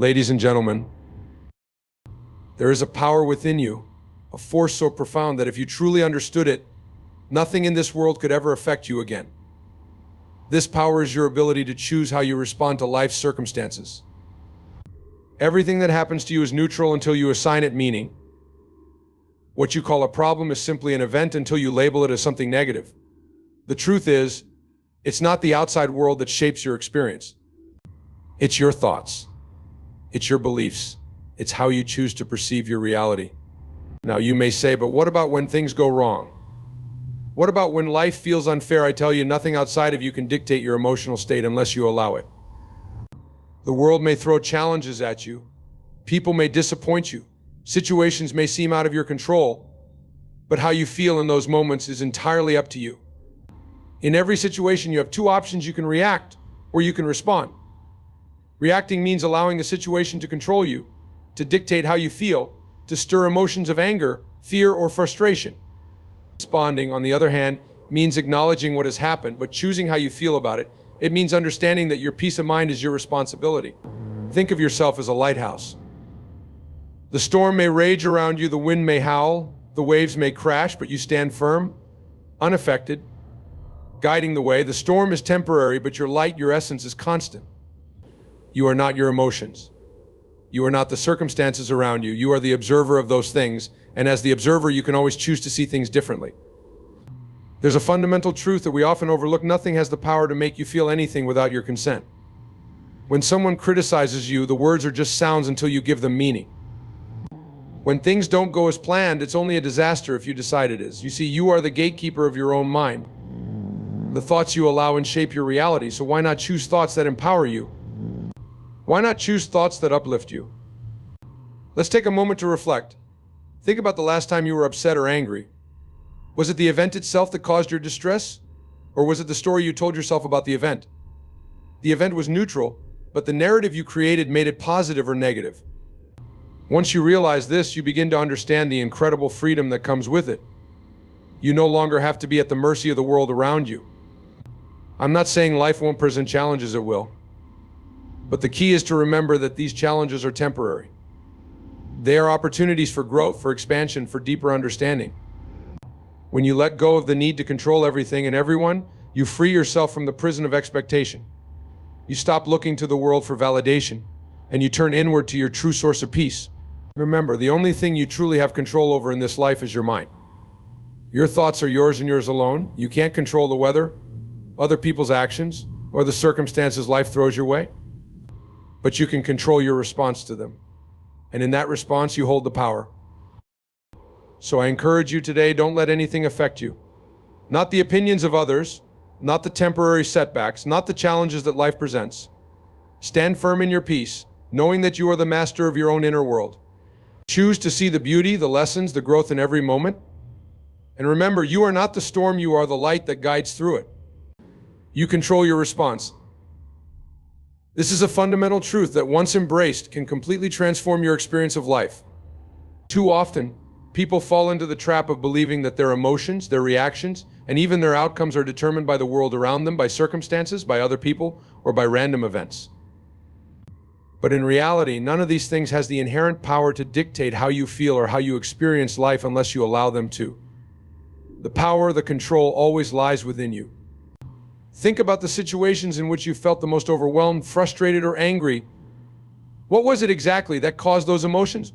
Ladies and gentlemen, there is a power within you, a force so profound that if you truly understood it, nothing in this world could ever affect you again. This power is your ability to choose how you respond to life's circumstances. Everything that happens to you is neutral until you assign it meaning. What you call a problem is simply an event until you label it as something negative. The truth is, it's not the outside world that shapes your experience. It's your thoughts. It's your beliefs. It's how you choose to perceive your reality. Now you may say, but what about when things go wrong? What about when life feels unfair? I tell you, nothing outside of you can dictate your emotional state unless you allow it. The world may throw challenges at you. People may disappoint you. Situations may seem out of your control, but how you feel in those moments is entirely up to you. In every situation, you have two options: you can react or you can respond. Reacting means allowing the situation to control you, to dictate how you feel, to stir emotions of anger, fear, or frustration. Responding, on the other hand, means acknowledging what has happened, but choosing how you feel about it. It means understanding that your peace of mind is your responsibility. Think of yourself as a lighthouse. The storm may rage around you, the wind may howl, the waves may crash, but you stand firm, unaffected, guiding the way. The storm is temporary, but your light, your essence, is constant. You are not your emotions. You are not the circumstances around you. You are the observer of those things, and as the observer, you can always choose to see things differently. There's a fundamental truth that we often overlook: nothing has the power to make you feel anything without your consent. When someone criticizes you, the words are just sounds until you give them meaning. When things don't go as planned, it's only a disaster if you decide it is. You see, you are the gatekeeper of your own mind. The thoughts you allow and shape your reality, so why not choose thoughts that empower you? Why not choose thoughts that uplift you? Let's take a moment to reflect. Think about the last time you were upset or angry. Was it the event itself that caused your distress? Or was it the story you told yourself about the event? The event was neutral, but the narrative you created made it positive or negative. Once you realize this, you begin to understand the incredible freedom that comes with it. You no longer have to be at the mercy of the world around you. I'm not saying life won't present challenges, it will. But the key is to remember that these challenges are temporary. They are opportunities for growth, for expansion, for deeper understanding. When you let go of the need to control everything and everyone, you free yourself from the prison of expectation. You stop looking to the world for validation, and you turn inward to your true source of peace. Remember, the only thing you truly have control over in this life is your mind. Your thoughts are yours and yours alone. You can't control the weather, other people's actions, or the circumstances life throws your way. But you can control your response to them. And in that response, you hold the power. So I encourage you today, don't let anything affect you. Not the opinions of others, not the temporary setbacks, not the challenges that life presents. Stand firm in your peace, knowing that you are the master of your own inner world. Choose to see the beauty, the lessons, the growth in every moment. And remember, you are not the storm, you are the light that guides through it. You control your response. This is a fundamental truth that, once embraced, can completely transform your experience of life. Too often, people fall into the trap of believing that their emotions, their reactions, and even their outcomes are determined by the world around them, by circumstances, by other people, or by random events. But in reality, none of these things has the inherent power to dictate how you feel or how you experience life unless you allow them to. The power, the control always lies within you. Think about the situations in which you felt the most overwhelmed, frustrated, or angry. What was it exactly that caused those emotions?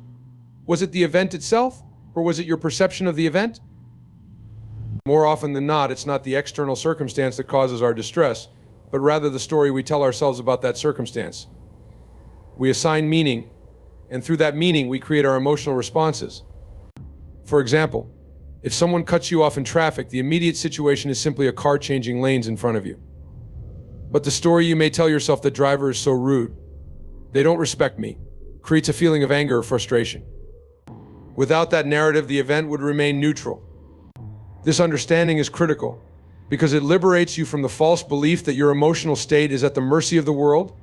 Was it the event itself, or was it your perception of the event? More often than not, it's not the external circumstance that causes our distress, but rather the story we tell ourselves about that circumstance. We assign meaning, and through that meaning, we create our emotional responses. For example, if someone cuts you off in traffic, the immediate situation is simply a car changing lanes in front of you. But the story you may tell yourself: the driver is so rude, they don't respect me, creates a feeling of anger or frustration. Without that narrative, the event would remain neutral. This understanding is critical because it liberates you from the false belief that your emotional state is at the mercy of the world.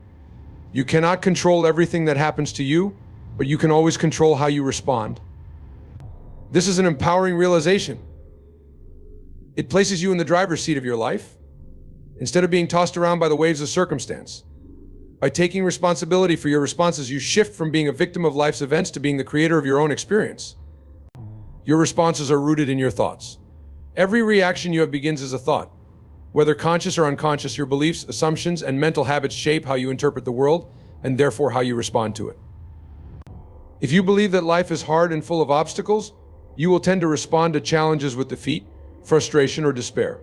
You cannot control everything that happens to you, but you can always control how you respond. This is an empowering realization. It places you in the driver's seat of your life, instead of being tossed around by the waves of circumstance. By taking responsibility for your responses, you shift from being a victim of life's events to being the creator of your own experience. Your responses are rooted in your thoughts. Every reaction you have begins as a thought. Whether conscious or unconscious, your beliefs, assumptions, and mental habits shape how you interpret the world, and therefore how you respond to it. If you believe that life is hard and full of obstacles, you will tend to respond to challenges with defeat, frustration, or despair.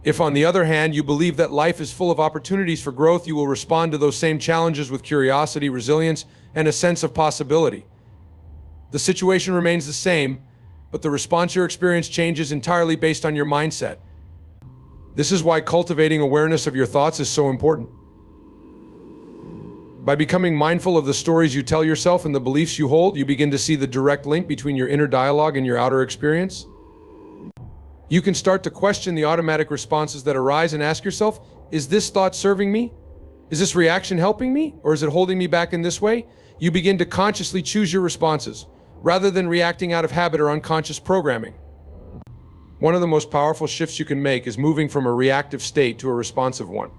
If, on the other hand, you believe that life is full of opportunities for growth, you will respond to those same challenges with curiosity, resilience, and a sense of possibility. The situation remains the same, but the response you experience changes entirely based on your mindset. This is why cultivating awareness of your thoughts is so important. By becoming mindful of the stories you tell yourself and the beliefs you hold, you begin to see the direct link between your inner dialogue and your outer experience. You can start to question the automatic responses that arise and ask yourself, is this thought serving me? Is this reaction helping me? Or is it holding me back in this way? You begin to consciously choose your responses, rather than reacting out of habit or unconscious programming. One of the most powerful shifts you can make is moving from a reactive state to a responsive one.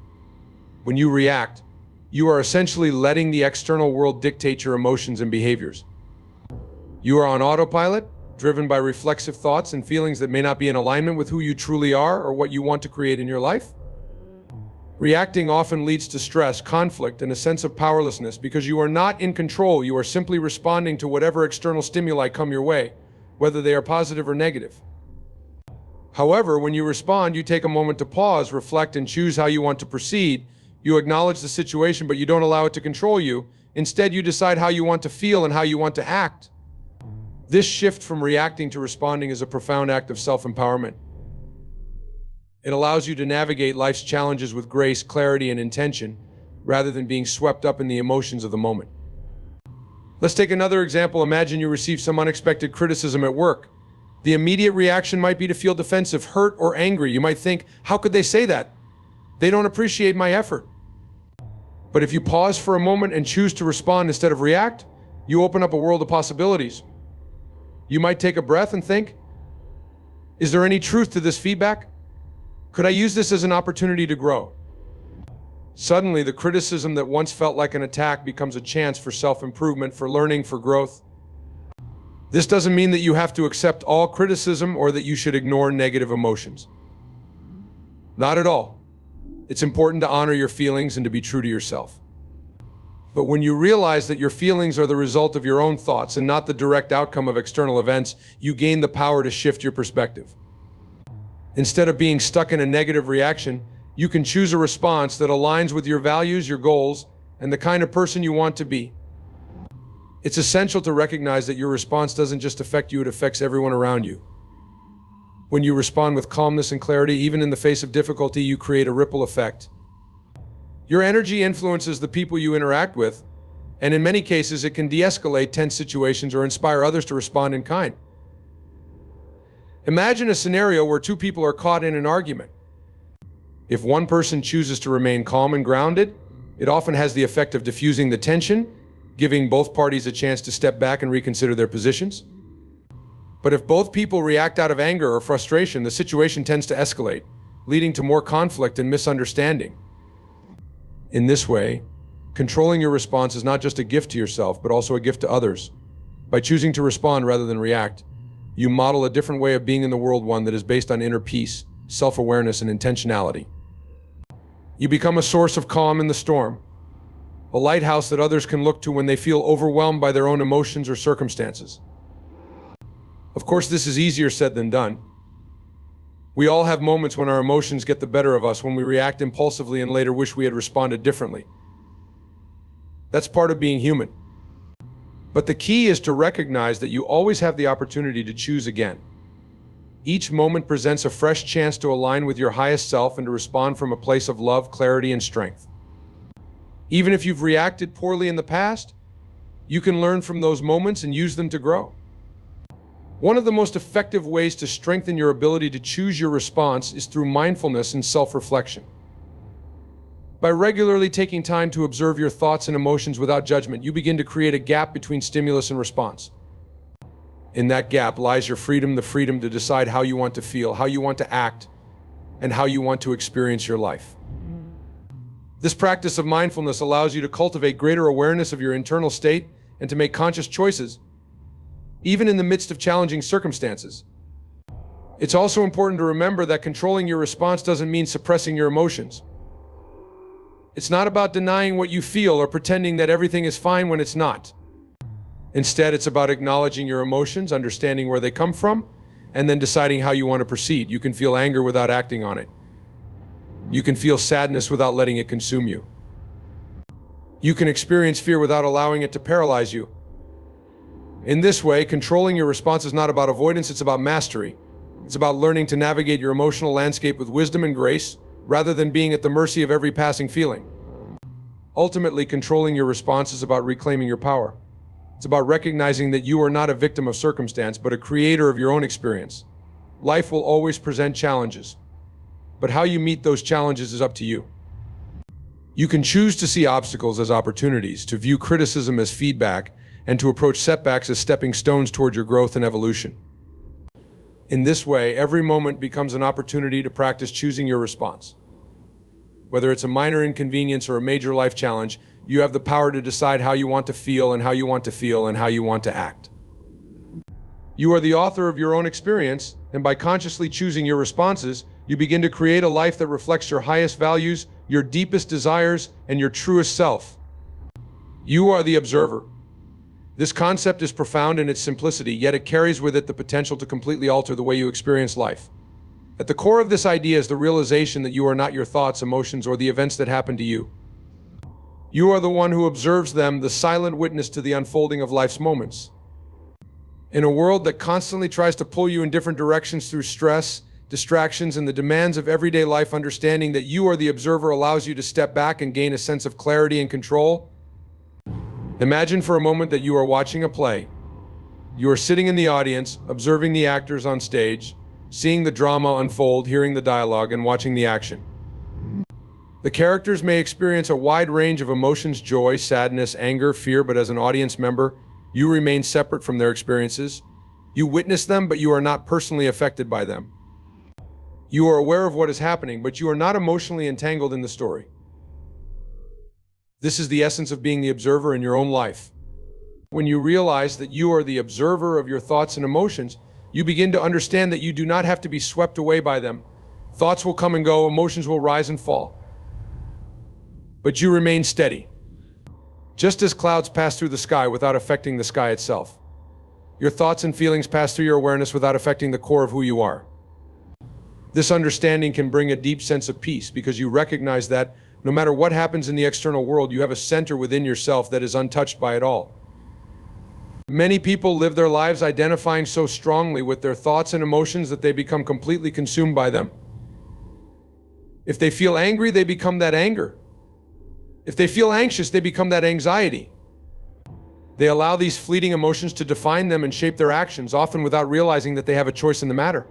When you react, you are essentially letting the external world dictate your emotions and behaviors. You are on autopilot, driven by reflexive thoughts and feelings that may not be in alignment with who you truly are or what you want to create in your life. Reacting often leads to stress, conflict, and a sense of powerlessness because you are not in control. You are simply responding to whatever external stimuli come your way, whether they are positive or negative. However, when you respond, you take a moment to pause, reflect, and choose how you want to proceed. You acknowledge the situation, but you don't allow it to control you. Instead, you decide how you want to feel and how you want to act. This shift from reacting to responding is a profound act of self-empowerment. It allows you to navigate life's challenges with grace, clarity, and intention, rather than being swept up in the emotions of the moment. Let's take another example. Imagine you receive some unexpected criticism at work. The immediate reaction might be to feel defensive, hurt, or angry. You might think, how could they say that? They don't appreciate my effort. But if you pause for a moment and choose to respond instead of react, you open up a world of possibilities. You might take a breath and think, is there any truth to this feedback? Could I use this as an opportunity to grow? Suddenly, the criticism that once felt like an attack becomes a chance for self-improvement, for learning, for growth. This doesn't mean that you have to accept all criticism or that you should ignore negative emotions. Not at all. It's important to honor your feelings and to be true to yourself. But when you realize that your feelings are the result of your own thoughts and not the direct outcome of external events, you gain the power to shift your perspective. Instead of being stuck in a negative reaction, you can choose a response that aligns with your values, your goals, and the kind of person you want to be. It's essential to recognize that your response doesn't just affect you, it affects everyone around you. When you respond with calmness and clarity, even in the face of difficulty, you create a ripple effect. Your energy influences the people you interact with, and in many cases, it can de-escalate tense situations or inspire others to respond in kind. Imagine a scenario where two people are caught in an argument. If one person chooses to remain calm and grounded, it often has the effect of diffusing the tension, giving both parties a chance to step back and reconsider their positions. But if both people react out of anger or frustration, the situation tends to escalate, leading to more conflict and misunderstanding. In this way, controlling your response is not just a gift to yourself, but also a gift to others. By choosing to respond rather than react, you model a different way of being in the world, one that is based on inner peace, self-awareness, and intentionality. You become a source of calm in the storm, a lighthouse that others can look to when they feel overwhelmed by their own emotions or circumstances. Of course, this is easier said than done. We all have moments when our emotions get the better of us, when we react impulsively and later wish we had responded differently. That's part of being human. But the key is to recognize that you always have the opportunity to choose again. Each moment presents a fresh chance to align with your highest self and to respond from a place of love, clarity, and strength. Even if you've reacted poorly in the past, you can learn from those moments and use them to grow. One of the most effective ways to strengthen your ability to choose your response is through mindfulness and self-reflection. By regularly taking time to observe your thoughts and emotions without judgment, you begin to create a gap between stimulus and response. In that gap lies your freedom, the freedom to decide how you want to feel, how you want to act, and how you want to experience your life. This practice of mindfulness allows you to cultivate greater awareness of your internal state and to make conscious choices, even in the midst of challenging circumstances. It's also important to remember that controlling your response doesn't mean suppressing your emotions. It's not about denying what you feel or pretending that everything is fine when it's not. Instead, it's about acknowledging your emotions, understanding where they come from, and then deciding how you want to proceed. You can feel anger without acting on it. You can feel sadness without letting it consume you. You can experience fear without allowing it to paralyze you. In this way, controlling your response is not about avoidance, it's about mastery. It's about learning to navigate your emotional landscape with wisdom and grace, rather than being at the mercy of every passing feeling. Ultimately, controlling your response is about reclaiming your power. It's about recognizing that you are not a victim of circumstance, but a creator of your own experience. Life will always present challenges, but how you meet those challenges is up to you. You can choose to see obstacles as opportunities, to view criticism as feedback, and to approach setbacks as stepping stones toward your growth and evolution. In this way, every moment becomes an opportunity to practice choosing your response. Whether it's a minor inconvenience or a major life challenge, you have the power to decide how you want to feel and how you want to feel and how you want to act. You are the author of your own experience, and by consciously choosing your responses, you begin to create a life that reflects your highest values, your deepest desires, and your truest self. You are the observer. This concept is profound in its simplicity, yet it carries with it the potential to completely alter the way you experience life. At the core of this idea is the realization that you are not your thoughts, emotions, or the events that happen to you. You are the one who observes them, the silent witness to the unfolding of life's moments. In a world that constantly tries to pull you in different directions through stress, distractions, and the demands of everyday life, understanding that you are the observer allows you to step back and gain a sense of clarity and control. Imagine for a moment that you are watching a play. You are sitting in the audience, observing the actors on stage, seeing the drama unfold, hearing the dialogue, and watching the action. The characters may experience a wide range of emotions: joy, sadness, anger, fear, but as an audience member, you remain separate from their experiences. You witness them, but you are not personally affected by them. You are aware of what is happening, but you are not emotionally entangled in the story. This is the essence of being the observer in your own life. When you realize that you are the observer of your thoughts and emotions, you begin to understand that you do not have to be swept away by them. Thoughts will come and go, emotions will rise and fall. But you remain steady. Just as clouds pass through the sky without affecting the sky itself, your thoughts and feelings pass through your awareness without affecting the core of who you are. This understanding can bring a deep sense of peace because you recognize that no matter what happens in the external world, you have a center within yourself that is untouched by it all. Many people live their lives identifying so strongly with their thoughts and emotions that they become completely consumed by them. If they feel angry, they become that anger. If they feel anxious, they become that anxiety. They allow these fleeting emotions to define them and shape their actions, often without realizing that they have a choice in the matter.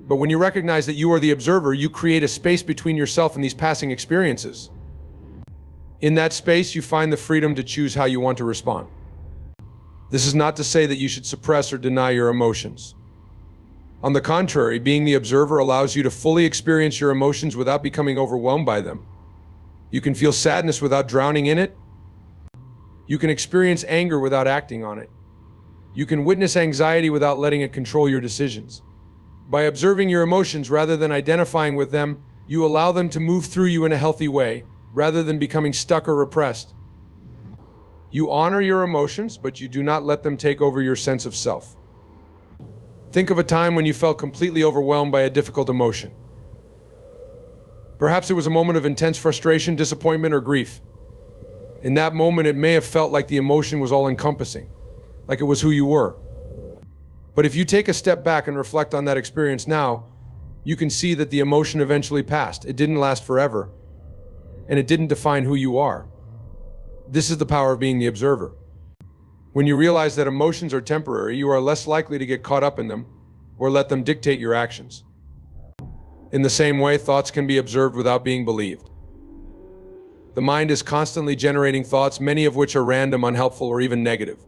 But when you recognize that you are the observer, you create a space between yourself and these passing experiences. In that space, you find the freedom to choose how you want to respond. This is not to say that you should suppress or deny your emotions. On the contrary, being the observer allows you to fully experience your emotions without becoming overwhelmed by them. You can feel sadness without drowning in it. You can experience anger without acting on it. You can witness anxiety without letting it control your decisions. By observing your emotions rather than identifying with them, you allow them to move through you in a healthy way, rather than becoming stuck or repressed. You honor your emotions, but you do not let them take over your sense of self. Think of a time when you felt completely overwhelmed by a difficult emotion. Perhaps it was a moment of intense frustration, disappointment, or grief. In that moment, it may have felt like the emotion was all-encompassing, like it was who you were. But if you take a step back and reflect on that experience now, you can see that the emotion eventually passed. It didn't last forever, and it didn't define who you are. This is the power of being the observer. When you realize that emotions are temporary, you are less likely to get caught up in them or let them dictate your actions. In the same way, thoughts can be observed without being believed. The mind is constantly generating thoughts, many of which are random, unhelpful, or even negative.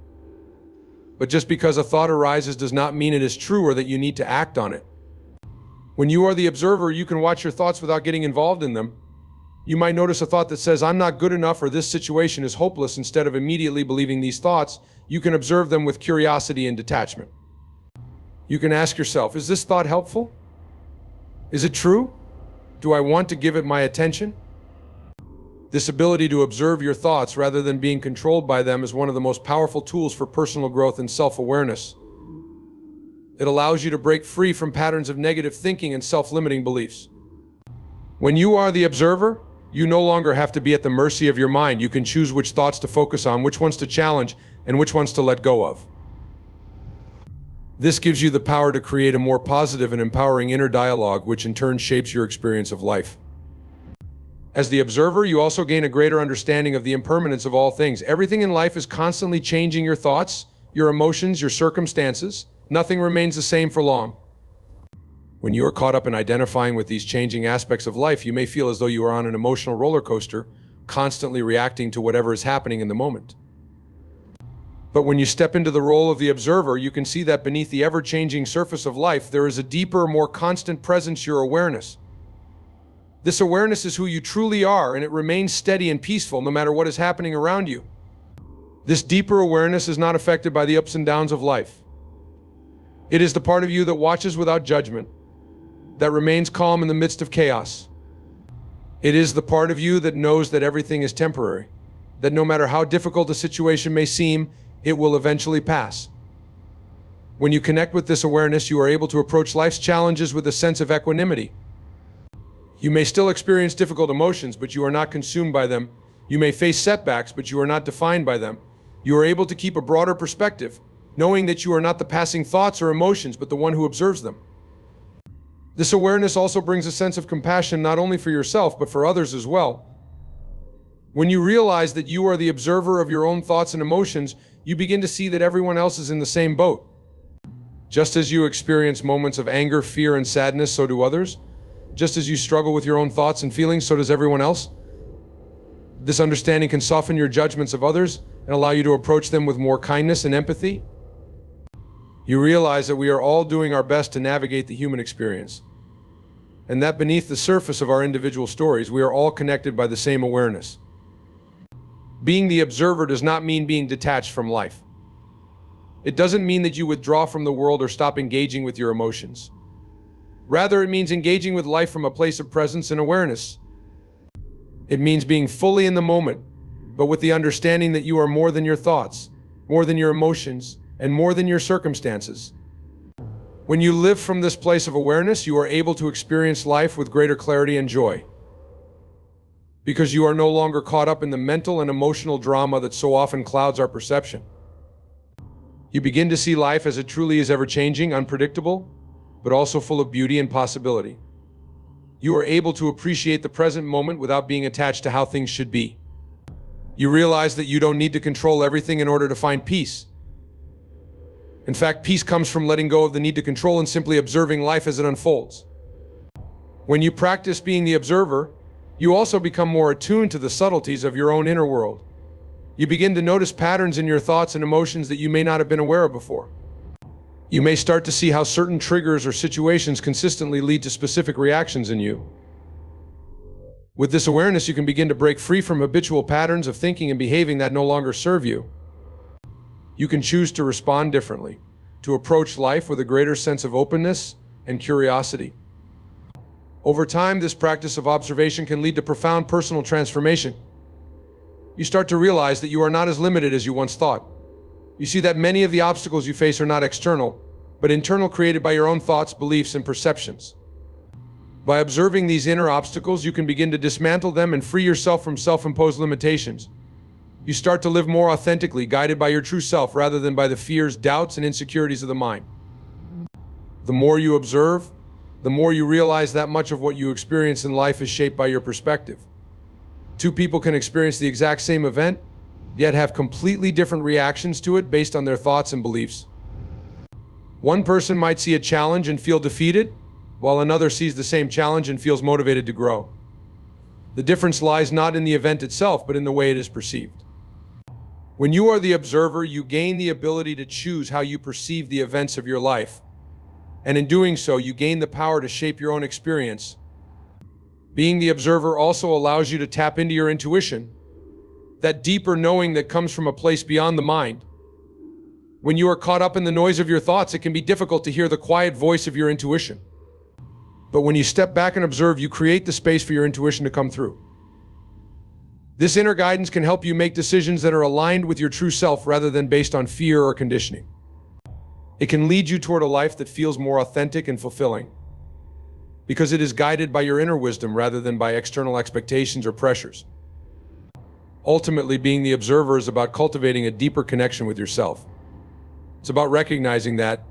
But just because a thought arises does not mean it is true or that you need to act on it. When you are the observer, you can watch your thoughts without getting involved in them. You might notice a thought that says, "I'm not good enough," or "this situation is hopeless." Instead of immediately believing these thoughts, you can observe them with curiosity and detachment. You can ask yourself, is this thought helpful? Is it true? Do I want to give it my attention? This ability to observe your thoughts rather than being controlled by them is one of the most powerful tools for personal growth and self-awareness. It allows you to break free from patterns of negative thinking and self-limiting beliefs. When you are the observer, you no longer have to be at the mercy of your mind. You can choose which thoughts to focus on, which ones to challenge, and which ones to let go of. This gives you the power to create a more positive and empowering inner dialogue, which in turn shapes your experience of life. As the observer, you also gain a greater understanding of the impermanence of all things. Everything in life is constantly changing: your thoughts, your emotions, your circumstances. Nothing remains the same for long. When you are caught up in identifying with these changing aspects of life, you may feel as though you are on an emotional roller coaster, constantly reacting to whatever is happening in the moment. But when you step into the role of the observer, you can see that beneath the ever-changing surface of life, there is a deeper, more constant presence: your awareness. This awareness is who you truly are, and it remains steady and peaceful no matter what is happening around you. This deeper awareness is not affected by the ups and downs of life. It is the part of you that watches without judgment, that remains calm in the midst of chaos. It is the part of you that knows that everything is temporary, that no matter how difficult a situation may seem, it will eventually pass. When you connect with this awareness, you are able to approach life's challenges with a sense of equanimity. You may still experience difficult emotions, but you are not consumed by them. You may face setbacks, but you are not defined by them. You are able to keep a broader perspective, knowing that you are not the passing thoughts or emotions, but the one who observes them. This awareness also brings a sense of compassion, not only for yourself, but for others as well. When you realize that you are the observer of your own thoughts and emotions, you begin to see that everyone else is in the same boat. Just as you experience moments of anger, fear, and sadness, so do others. Just as you struggle with your own thoughts and feelings, so does everyone else. This understanding can soften your judgments of others and allow you to approach them with more kindness and empathy. You realize that we are all doing our best to navigate the human experience, and that beneath the surface of our individual stories, we are all connected by the same awareness. Being the observer does not mean being detached from life. It doesn't mean that you withdraw from the world or stop engaging with your emotions. Rather, it means engaging with life from a place of presence and awareness. It means being fully in the moment, but with the understanding that you are more than your thoughts, more than your emotions, and more than your circumstances. When you live from this place of awareness, you are able to experience life with greater clarity and joy, because you are no longer caught up in the mental and emotional drama that so often clouds our perception. You begin to see life as it truly is: ever-changing, unpredictable, but also full of beauty and possibility. You are able to appreciate the present moment without being attached to how things should be. You realize that you don't need to control everything in order to find peace. In fact, peace comes from letting go of the need to control and simply observing life as it unfolds. When you practice being the observer, you also become more attuned to the subtleties of your own inner world. You begin to notice patterns in your thoughts and emotions that you may not have been aware of before. You may start to see how certain triggers or situations consistently lead to specific reactions in you. With this awareness, you can begin to break free from habitual patterns of thinking and behaving that no longer serve you. You can choose to respond differently, to approach life with a greater sense of openness and curiosity. Over time, this practice of observation can lead to profound personal transformation. You start to realize that you are not as limited as you once thought. You see that many of the obstacles you face are not external, but internal, created by your own thoughts, beliefs, and perceptions. By observing these inner obstacles, you can begin to dismantle them and free yourself from self-imposed limitations. You start to live more authentically, guided by your true self rather than by the fears, doubts, and insecurities of the mind. The more you observe, the more you realize that much of what you experience in life is shaped by your perspective. Two people can experience the exact same event, yet have completely different reactions to it based on their thoughts and beliefs. One person might see a challenge and feel defeated, while another sees the same challenge and feels motivated to grow. The difference lies not in the event itself, but in the way it is perceived. When you are the observer, you gain the ability to choose how you perceive the events of your life. And in doing so, you gain the power to shape your own experience. Being the observer also allows you to tap into your intuition, that deeper knowing that comes from a place beyond the mind. When you are caught up in the noise of your thoughts, it can be difficult to hear the quiet voice of your intuition. But when you step back and observe, you create the space for your intuition to come through. This inner guidance can help you make decisions that are aligned with your true self rather than based on fear or conditioning. It can lead you toward a life that feels more authentic and fulfilling, because it is guided by your inner wisdom rather than by external expectations or pressures. Ultimately, being the observer is about cultivating a deeper connection with yourself. It's about recognizing that,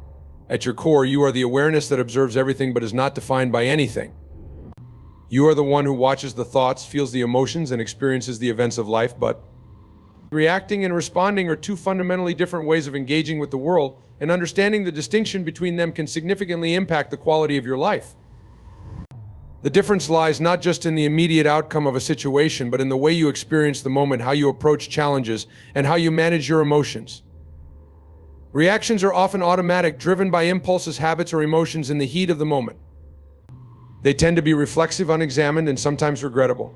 at your core, you are the awareness that observes everything but is not defined by anything. You are the one who watches the thoughts, feels the emotions, and experiences the events of life, but reacting and responding are two fundamentally different ways of engaging with the world, and understanding the distinction between them can significantly impact the quality of your life. The difference lies not just in the immediate outcome of a situation, but in the way you experience the moment, how you approach challenges, and how you manage your emotions. Reactions are often automatic, driven by impulses, habits, or emotions in the heat of the moment. They tend to be reflexive, unexamined, and sometimes regrettable.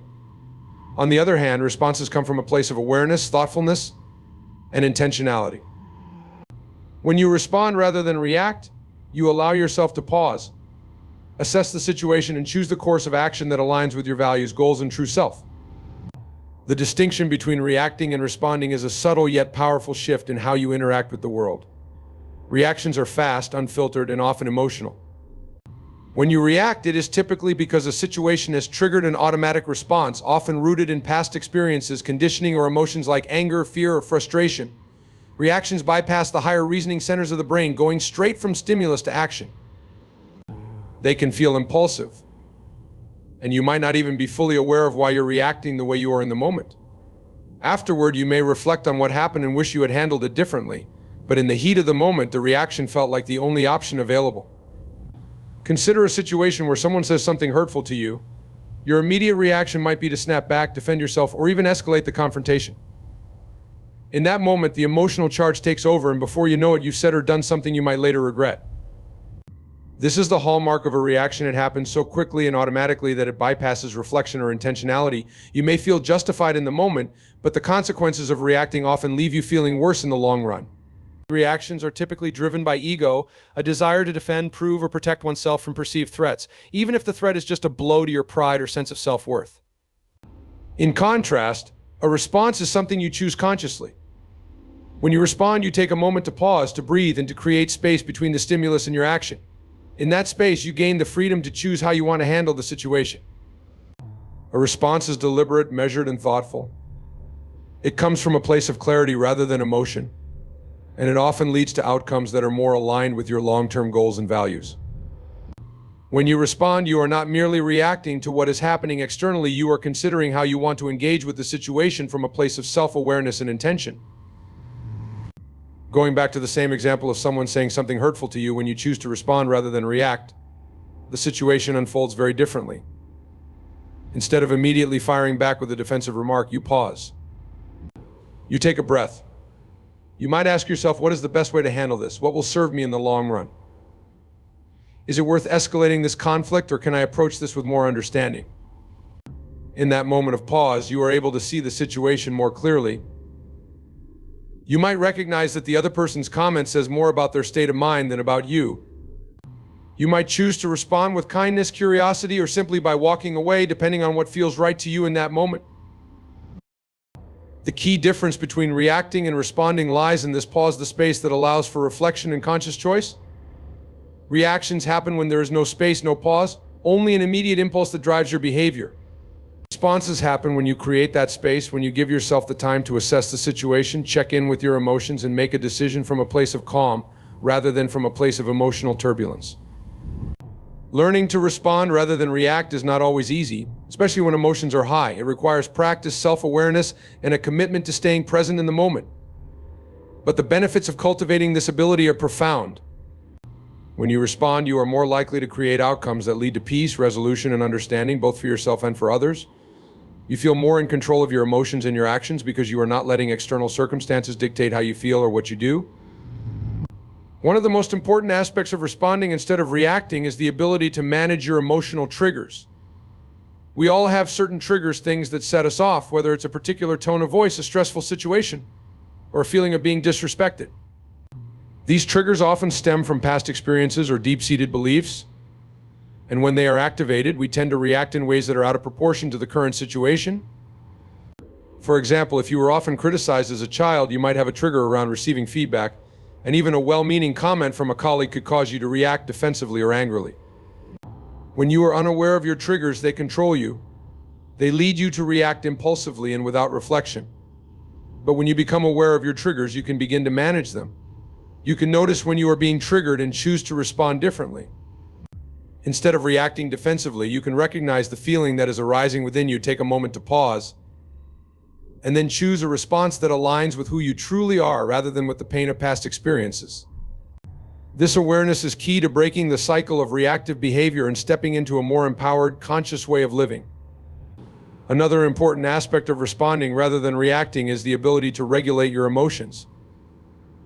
On the other hand, responses come from a place of awareness, thoughtfulness, and intentionality. When you respond rather than react, you allow yourself to pause, assess the situation, and choose the course of action that aligns with your values, goals, and true self. The distinction between reacting and responding is a subtle yet powerful shift in how you interact with the world. Reactions are fast, unfiltered, and often emotional. When you react, it is typically because a situation has triggered an automatic response, often rooted in past experiences, conditioning, or emotions like anger, fear, or frustration. Reactions bypass the higher reasoning centers of the brain, going straight from stimulus to action. They can feel impulsive, and you might not even be fully aware of why you're reacting the way you are in the moment. Afterward, you may reflect on what happened and wish you had handled it differently, but in the heat of the moment, the reaction felt like the only option available. Consider a situation where someone says something hurtful to you. Your immediate reaction might be to snap back, defend yourself, or even escalate the confrontation. In that moment, the emotional charge takes over, and before you know it, you've said or done something you might later regret. This is the hallmark of a reaction. It happens so quickly and automatically that it bypasses reflection or intentionality. You may feel justified in the moment, but the consequences of reacting often leave you feeling worse in the long run. Reactions are typically driven by ego, a desire to defend, prove, or protect oneself from perceived threats, even if the threat is just a blow to your pride or sense of self-worth. In contrast, a response is something you choose consciously. When you respond, you take a moment to pause, to breathe, and to create space between the stimulus and your action. In that space, you gain the freedom to choose how you want to handle the situation. A response is deliberate, measured, and thoughtful. It comes from a place of clarity rather than emotion, and it often leads to outcomes that are more aligned with your long-term goals and values. When you respond, you are not merely reacting to what is happening externally, you are considering how you want to engage with the situation from a place of self-awareness and intention. Going back to the same example of someone saying something hurtful to you, when you choose to respond rather than react, the situation unfolds very differently. Instead of immediately firing back with a defensive remark, you pause. You take a breath. You might ask yourself, what is the best way to handle this? What will serve me in the long run? Is it worth escalating this conflict, or can I approach this with more understanding? In that moment of pause, you are able to see the situation more clearly. You might recognize that the other person's comment says more about their state of mind than about you. You might choose to respond with kindness, curiosity, or simply by walking away, depending on what feels right to you in that moment. The key difference between reacting and responding lies in this pause, the space that allows for reflection and conscious choice. Reactions happen when there is no space, no pause, only an immediate impulse that drives your behavior. Responses happen when you create that space, when you give yourself the time to assess the situation, check in with your emotions, and make a decision from a place of calm rather than from a place of emotional turbulence. Learning to respond rather than react is not always easy, especially when emotions are high. It requires practice, self-awareness, and a commitment to staying present in the moment. But the benefits of cultivating this ability are profound. When you respond, you are more likely to create outcomes that lead to peace, resolution, and understanding, both for yourself and for others. You feel more in control of your emotions and your actions because you are not letting external circumstances dictate how you feel or what you do. One of the most important aspects of responding instead of reacting is the ability to manage your emotional triggers. We all have certain triggers, things that set us off, whether it's a particular tone of voice, a stressful situation, or a feeling of being disrespected. These triggers often stem from past experiences or deep-seated beliefs, and when they are activated, we tend to react in ways that are out of proportion to the current situation. For example, if you were often criticized as a child, you might have a trigger around receiving feedback, and even a well-meaning comment from a colleague could cause you to react defensively or angrily. When you are unaware of your triggers, they control you. They lead you to react impulsively and without reflection. But when you become aware of your triggers, you can begin to manage them. You can notice when you are being triggered and choose to respond differently. Instead of reacting defensively, you can recognize the feeling that is arising within you, take a moment to pause, and then choose a response that aligns with who you truly are rather than with the pain of past experiences. This awareness is key to breaking the cycle of reactive behavior and stepping into a more empowered, conscious way of living. Another important aspect of responding rather than reacting is the ability to regulate your emotions.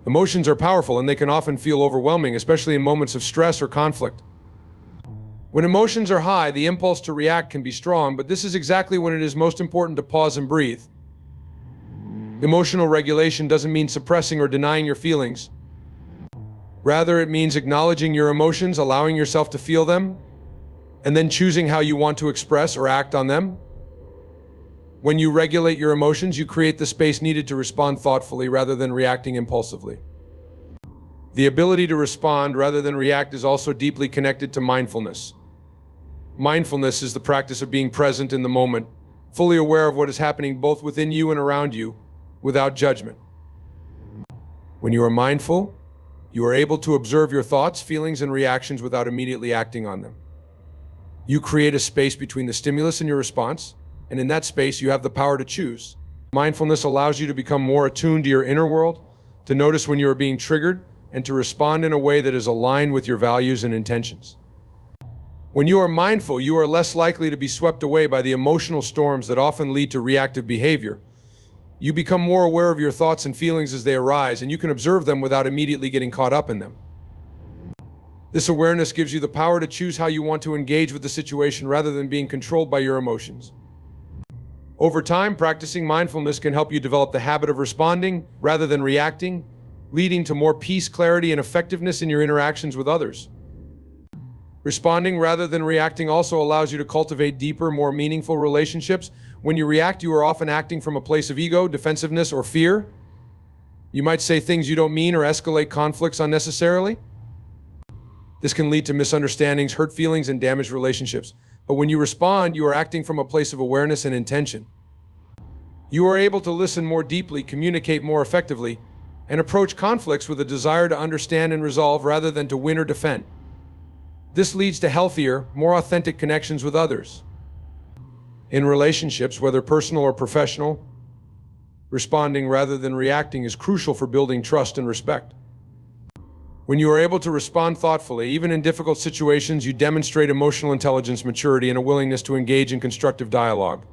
Emotions are powerful and they can often feel overwhelming, especially in moments of stress or conflict. When emotions are high, the impulse to react can be strong, but this is exactly when it is most important to pause and breathe. Emotional regulation doesn't mean suppressing or denying your feelings. Rather, it means acknowledging your emotions, allowing yourself to feel them, and then choosing how you want to express or act on them. When you regulate your emotions, you create the space needed to respond thoughtfully rather than reacting impulsively. The ability to respond rather than react is also deeply connected to mindfulness. Mindfulness is the practice of being present in the moment, fully aware of what is happening both within you and around you, without judgment. When you are mindful, you are able to observe your thoughts, feelings, and reactions without immediately acting on them. You create a space between the stimulus and your response, and in that space, you have the power to choose. Mindfulness allows you to become more attuned to your inner world, to notice when you are being triggered, and to respond in a way that is aligned with your values and intentions. When you are mindful, you are less likely to be swept away by the emotional storms that often lead to reactive behavior. You become more aware of your thoughts and feelings as they arise, and you can observe them without immediately getting caught up in them. This awareness gives you the power to choose how you want to engage with the situation rather than being controlled by your emotions. Over time, practicing mindfulness can help you develop the habit of responding rather than reacting, leading to more peace, clarity, and effectiveness in your interactions with others. Responding rather than reacting also allows you to cultivate deeper, more meaningful relationships. When you react, you are often acting from a place of ego, defensiveness, or fear. You might say things you don't mean or escalate conflicts unnecessarily. This can lead to misunderstandings, hurt feelings, and damaged relationships. But when you respond, you are acting from a place of awareness and intention. You are able to listen more deeply, communicate more effectively, and approach conflicts with a desire to understand and resolve rather than to win or defend. This leads to healthier, more authentic connections with others. In relationships, whether personal or professional, responding rather than reacting is crucial for building trust and respect. When you are able to respond thoughtfully, even in difficult situations, you demonstrate emotional intelligence, maturity, and a willingness to engage in constructive dialogue.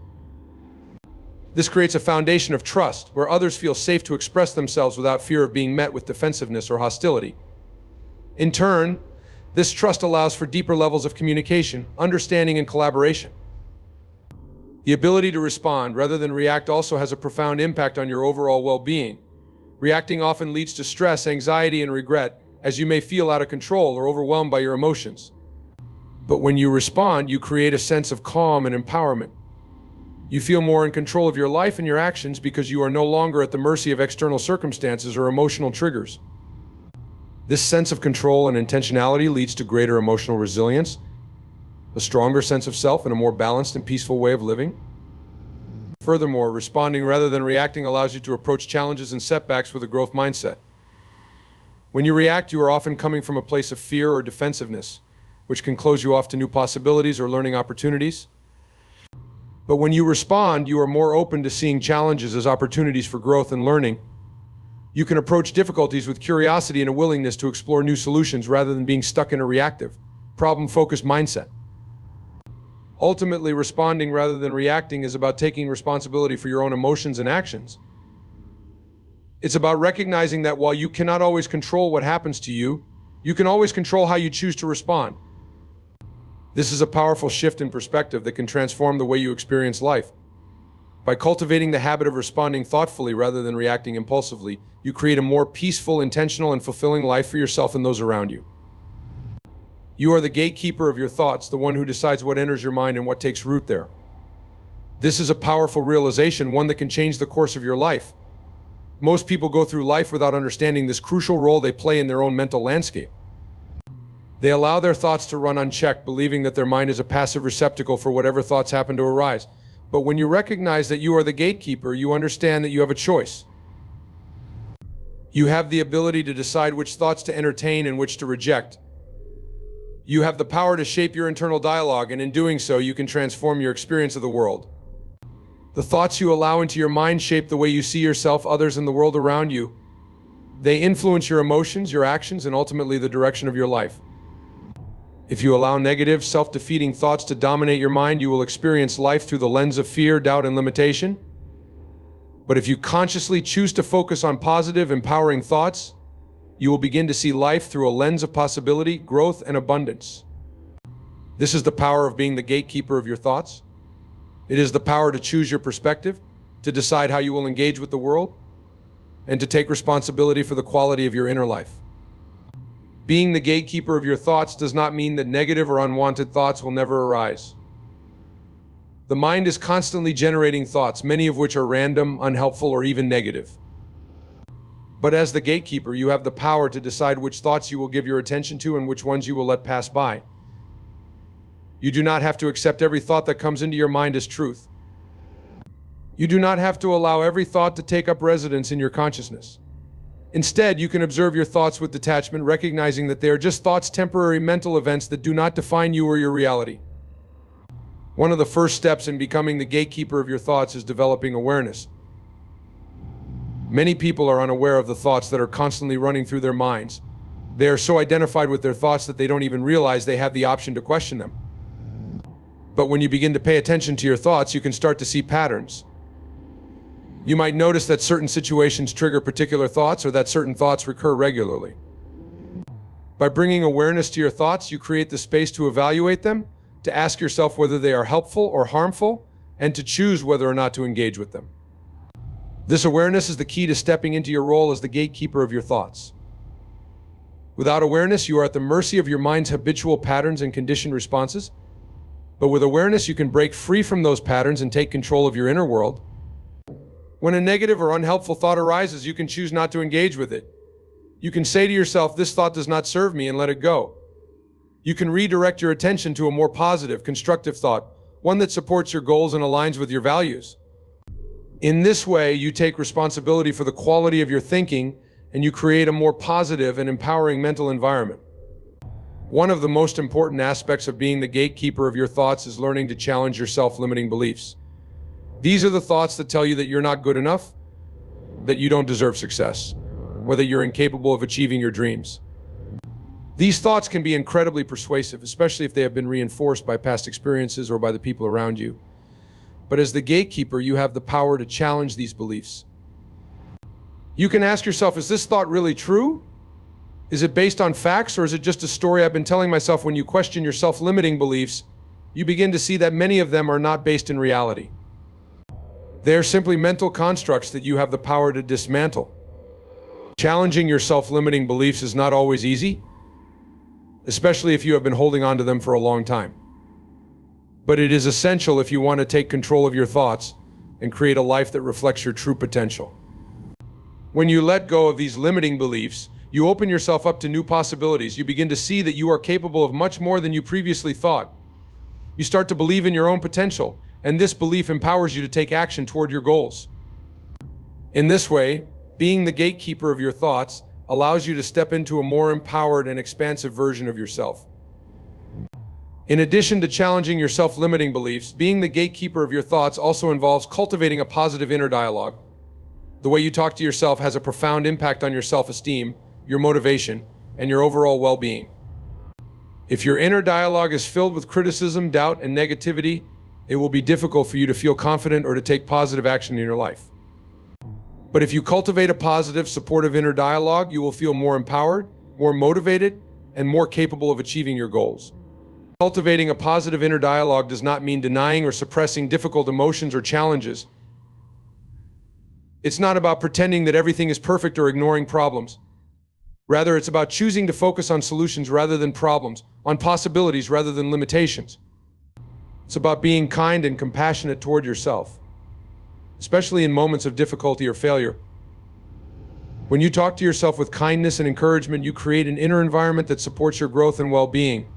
This creates a foundation of trust, where others feel safe to express themselves without fear of being met with defensiveness or hostility. In turn, this trust allows for deeper levels of communication, understanding, and collaboration. The ability to respond rather than react also has a profound impact on your overall well-being. Reacting often leads to stress, anxiety, and regret, as you may feel out of control or overwhelmed by your emotions. But when you respond, you create a sense of calm and empowerment. You feel more in control of your life and your actions because you are no longer at the mercy of external circumstances or emotional triggers. This sense of control and intentionality leads to greater emotional resilience, a stronger sense of self, and a more balanced and peaceful way of living. Furthermore, responding rather than reacting allows you to approach challenges and setbacks with a growth mindset. When you react, you are often coming from a place of fear or defensiveness, which can close you off to new possibilities or learning opportunities. But when you respond, you are more open to seeing challenges as opportunities for growth and learning. You can approach difficulties with curiosity and a willingness to explore new solutions rather than being stuck in a reactive, problem-focused mindset. Ultimately, responding rather than reacting is about taking responsibility for your own emotions and actions. It's about recognizing that while you cannot always control what happens to you, you can always control how you choose to respond. This is a powerful shift in perspective that can transform the way you experience life. By cultivating the habit of responding thoughtfully rather than reacting impulsively, you create a more peaceful, intentional, and fulfilling life for yourself and those around you. You are the gatekeeper of your thoughts, the one who decides what enters your mind and what takes root there. This is a powerful realization, one that can change the course of your life. Most people go through life without understanding this crucial role they play in their own mental landscape. They allow their thoughts to run unchecked, believing that their mind is a passive receptacle for whatever thoughts happen to arise. But when you recognize that you are the gatekeeper, you understand that you have a choice. You have the ability to decide which thoughts to entertain and which to reject. You have the power to shape your internal dialogue, and in doing so, you can transform your experience of the world. The thoughts you allow into your mind shape the way you see yourself, others, and the world around you. They influence your emotions, your actions, and ultimately the direction of your life. If you allow negative, self-defeating thoughts to dominate your mind, you will experience life through the lens of fear, doubt, and limitation. But if you consciously choose to focus on positive, empowering thoughts, you will begin to see life through a lens of possibility, growth, and abundance. This is the power of being the gatekeeper of your thoughts. It is the power to choose your perspective, to decide how you will engage with the world, and to take responsibility for the quality of your inner life. Being the gatekeeper of your thoughts does not mean that negative or unwanted thoughts will never arise. The mind is constantly generating thoughts, many of which are random, unhelpful, or even negative. But as the gatekeeper, you have the power to decide which thoughts you will give your attention to and which ones you will let pass by. You do not have to accept every thought that comes into your mind as truth. You do not have to allow every thought to take up residence in your consciousness. Instead, you can observe your thoughts with detachment, recognizing that they are just thoughts, temporary mental events that do not define you or your reality. One of the first steps in becoming the gatekeeper of your thoughts is developing awareness. Many people are unaware of the thoughts that are constantly running through their minds. They are so identified with their thoughts that they don't even realize they have the option to question them. But when you begin to pay attention to your thoughts, you can start to see patterns. You might notice that certain situations trigger particular thoughts, or that certain thoughts recur regularly. By bringing awareness to your thoughts, you create the space to evaluate them, to ask yourself whether they are helpful or harmful, and to choose whether or not to engage with them. This awareness is the key to stepping into your role as the gatekeeper of your thoughts. Without awareness, you are at the mercy of your mind's habitual patterns and conditioned responses. But with awareness, you can break free from those patterns and take control of your inner world. When a negative or unhelpful thought arises, you can choose not to engage with it. You can say to yourself, "This thought does not serve me," and let it go. You can redirect your attention to a more positive, constructive thought, one that supports your goals and aligns with your values. In this way, you take responsibility for the quality of your thinking, and you create a more positive and empowering mental environment. One of the most important aspects of being the gatekeeper of your thoughts is learning to challenge your self-limiting beliefs. These are the thoughts that tell you that you're not good enough, that you don't deserve success, or that you're incapable of achieving your dreams. These thoughts can be incredibly persuasive, especially if they have been reinforced by past experiences or by the people around you. But as the gatekeeper, you have the power to challenge these beliefs. You can ask yourself, is this thought really true? Is it based on facts, or is it just a story I've been telling myself? When you question your self-limiting beliefs, you begin to see that many of them are not based in reality. They are simply mental constructs that you have the power to dismantle. Challenging your self-limiting beliefs is not always easy, especially if you have been holding on to them for a long time. But it is essential if you want to take control of your thoughts and create a life that reflects your true potential. When you let go of these limiting beliefs, you open yourself up to new possibilities. You begin to see that you are capable of much more than you previously thought. You start to believe in your own potential, and this belief empowers you to take action toward your goals. In this way, being the gatekeeper of your thoughts allows you to step into a more empowered and expansive version of yourself. In addition to challenging your self-limiting beliefs, being the gatekeeper of your thoughts also involves cultivating a positive inner dialogue. The way you talk to yourself has a profound impact on your self-esteem, your motivation, and your overall well-being. If your inner dialogue is filled with criticism, doubt, and negativity, it will be difficult for you to feel confident or to take positive action in your life. But if you cultivate a positive, supportive inner dialogue, you will feel more empowered, more motivated, and more capable of achieving your goals. Cultivating a positive inner dialogue does not mean denying or suppressing difficult emotions or challenges. It's not about pretending that everything is perfect or ignoring problems. Rather, it's about choosing to focus on solutions rather than problems, on possibilities rather than limitations. It's about being kind and compassionate toward yourself, especially in moments of difficulty or failure. When you talk to yourself with kindness and encouragement, you create an inner environment that supports your growth and well-being.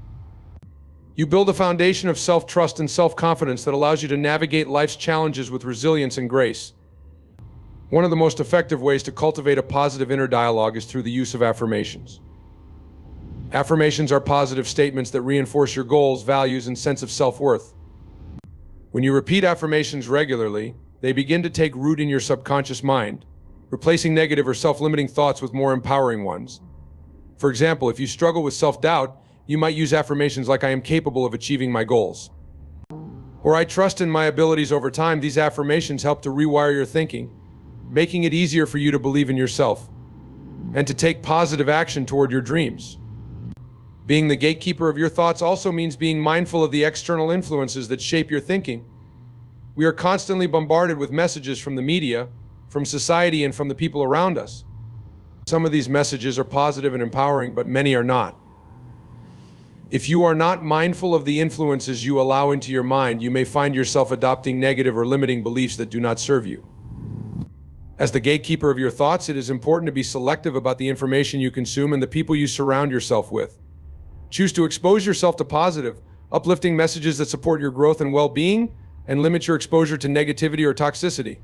You build a foundation of self-trust and self-confidence that allows you to navigate life's challenges with resilience and grace. One of the most effective ways to cultivate a positive inner dialogue is through the use of affirmations. Affirmations are positive statements that reinforce your goals, values, and sense of self-worth. When you repeat affirmations regularly, they begin to take root in your subconscious mind, replacing negative or self-limiting thoughts with more empowering ones. For example, if you struggle with self-doubt, you might use affirmations like "I am capable of achieving my goals," or "I trust in my abilities." Over time, these affirmations help to rewire your thinking, making it easier for you to believe in yourself and to take positive action toward your dreams. Being the gatekeeper of your thoughts also means being mindful of the external influences that shape your thinking. We are constantly bombarded with messages from the media, from society, and from the people around us. Some of these messages are positive and empowering, but many are not. If you are not mindful of the influences you allow into your mind, you may find yourself adopting negative or limiting beliefs that do not serve you. As the gatekeeper of your thoughts, it is important to be selective about the information you consume and the people you surround yourself with. Choose to expose yourself to positive, uplifting messages that support your growth and well-being, and limit your exposure to negativity or toxicity.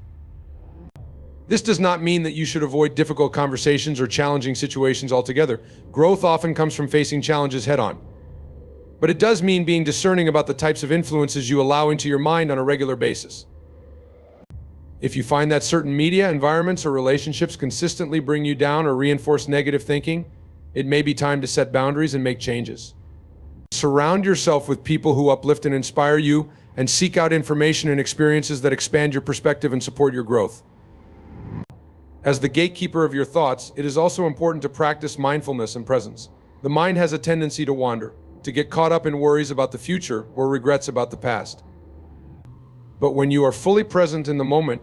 This does not mean that you should avoid difficult conversations or challenging situations altogether. Growth often comes from facing challenges head-on. But it does mean being discerning about the types of influences you allow into your mind on a regular basis. If you find that certain media, environments, or relationships consistently bring you down or reinforce negative thinking, it may be time to set boundaries and make changes. Surround yourself with people who uplift and inspire you, and seek out information and experiences that expand your perspective and support your growth. As the gatekeeper of your thoughts, it is also important to practice mindfulness and presence. The mind has a tendency to wander, to get caught up in worries about the future or regrets about the past. But when you are fully present in the moment,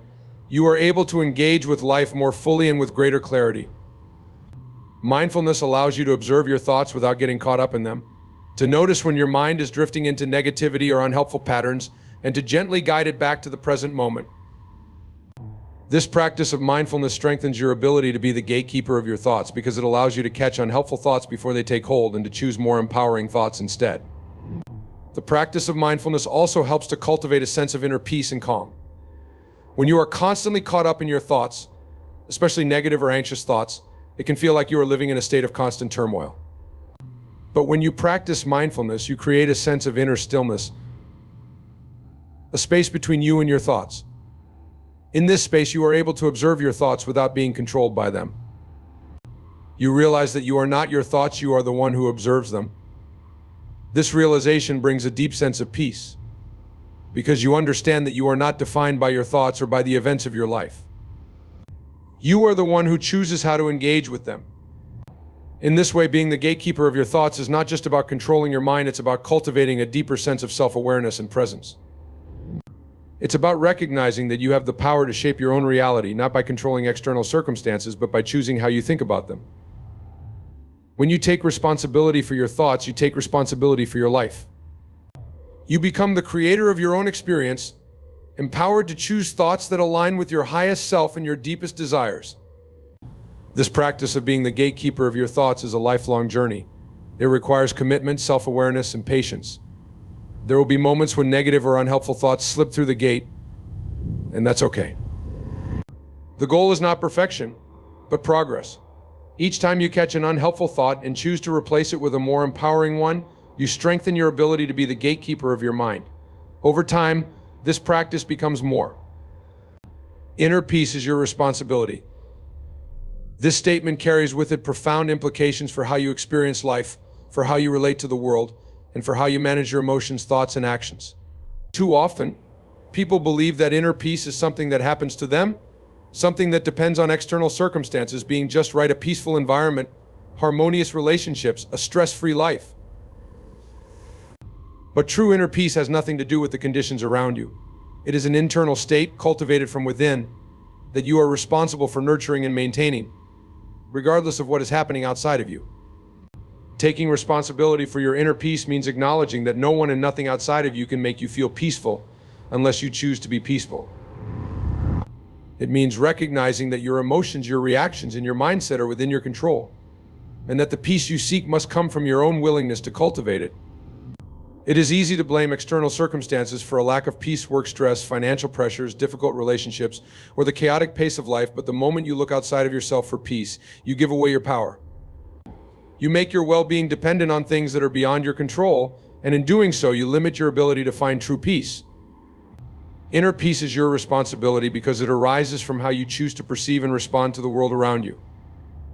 you are able to engage with life more fully and with greater clarity. Mindfulness allows you to observe your thoughts without getting caught up in them, to notice when your mind is drifting into negativity or unhelpful patterns, and to gently guide it back to the present moment. This practice of mindfulness strengthens your ability to be the gatekeeper of your thoughts because it allows you to catch unhelpful thoughts before they take hold and to choose more empowering thoughts instead. The practice of mindfulness also helps to cultivate a sense of inner peace and calm. When you are constantly caught up in your thoughts, especially negative or anxious thoughts, it can feel like you are living in a state of constant turmoil. But when you practice mindfulness, you create a sense of inner stillness, a space between you and your thoughts. In this space, you are able to observe your thoughts without being controlled by them. You realize that you are not your thoughts, you are the one who observes them. This realization brings a deep sense of peace, because you understand that you are not defined by your thoughts or by the events of your life. You are the one who chooses how to engage with them. In this way, being the gatekeeper of your thoughts is not just about controlling your mind, it's about cultivating a deeper sense of self-awareness and presence. It's about recognizing that you have the power to shape your own reality, not by controlling external circumstances, but by choosing how you think about them. When you take responsibility for your thoughts, you take responsibility for your life. You become the creator of your own experience, empowered to choose thoughts that align with your highest self and your deepest desires. This practice of being the gatekeeper of your thoughts is a lifelong journey. It requires commitment, self-awareness, and patience. There will be moments when negative or unhelpful thoughts slip through the gate, and that's okay. The goal is not perfection, but progress. Each time you catch an unhelpful thought and choose to replace it with a more empowering one, you strengthen your ability to be the gatekeeper of your mind. Over time, this practice becomes more. Inner peace is your responsibility. This statement carries with it profound implications for how you experience life, for how you relate to the world, and for how you manage your emotions, thoughts, and actions. Too often, people believe that inner peace is something that happens to them, something that depends on external circumstances, being just right, a peaceful environment, harmonious relationships, a stress-free life. But true inner peace has nothing to do with the conditions around you. It is an internal state cultivated from within that you are responsible for nurturing and maintaining, regardless of what is happening outside of you. Taking responsibility for your inner peace means acknowledging that no one and nothing outside of you can make you feel peaceful unless you choose to be peaceful. It means recognizing that your emotions, your reactions, and your mindset are within your control, and that the peace you seek must come from your own willingness to cultivate it. It is easy to blame external circumstances for a lack of peace, work stress, financial pressures, difficult relationships, or the chaotic pace of life, but the moment you look outside of yourself for peace, you give away your power. You make your well-being dependent on things that are beyond your control, and in doing so, you limit your ability to find true peace. Inner peace is your responsibility because it arises from how you choose to perceive and respond to the world around you.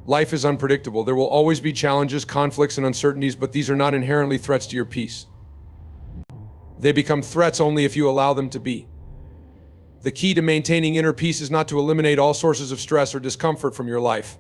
Life is unpredictable. There will always be challenges, conflicts, and uncertainties, but these are not inherently threats to your peace. They become threats only if you allow them to be. The key to maintaining inner peace is not to eliminate all sources of stress or discomfort from your life.